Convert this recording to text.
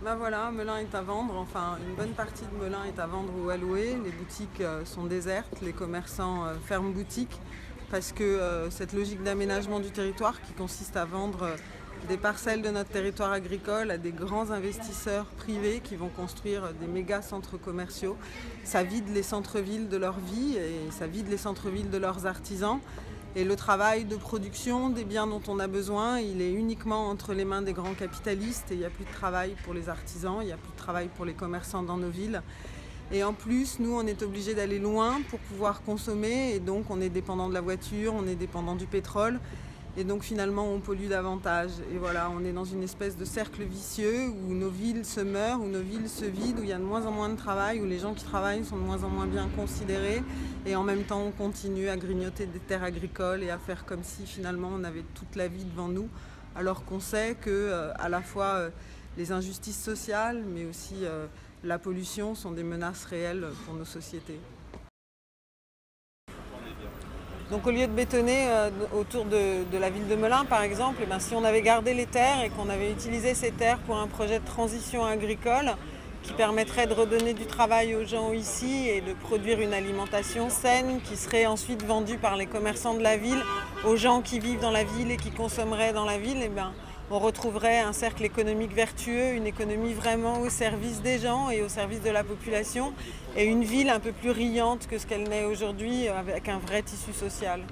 Ben voilà, Melun est à vendre, enfin une bonne partie de Melun est à vendre ou à louer. Les boutiques sont désertes, les commerçants ferment boutique parce que cette logique d'aménagement du territoire qui consiste à vendre des parcelles de notre territoire agricole à des grands investisseurs privés qui vont construire des méga centres commerciaux, ça vide les centres-villes de leur vie et ça vide les centres-villes de leurs artisans. Et le travail de production des biens dont on a besoin, il est uniquement entre les mains des grands capitalistes et il n'y a plus de travail pour les artisans, il n'y a plus de travail pour les commerçants dans nos villes. Et en plus, nous, on est obligés d'aller loin pour pouvoir consommer et donc on est dépendant de la voiture, on est dépendant du pétrole. Et donc finalement, on pollue davantage. Et voilà, on est dans une espèce de cercle vicieux où nos villes se meurent, où nos villes se vident, où il y a de moins en moins de travail, où les gens qui travaillent sont de moins en moins bien considérés. Et en même temps, on continue à grignoter des terres agricoles et à faire comme si finalement on avait toute la vie devant nous, alors qu'on sait que à la fois les injustices sociales, mais aussi la pollution sont des menaces réelles pour nos sociétés. Donc au lieu de bétonner autour de la ville de Melun par exemple, si on avait gardé les terres et qu'on avait utilisé ces terres pour un projet de transition agricole qui permettrait de redonner du travail aux gens ici et de produire une alimentation saine qui serait ensuite vendue par les commerçants de la ville aux gens qui vivent dans la ville et qui consommeraient dans la ville, on retrouverait un cercle économique vertueux, une économie vraiment au service des gens et au service de la population et une ville un peu plus riante que ce qu'elle n'est aujourd'hui avec un vrai tissu social.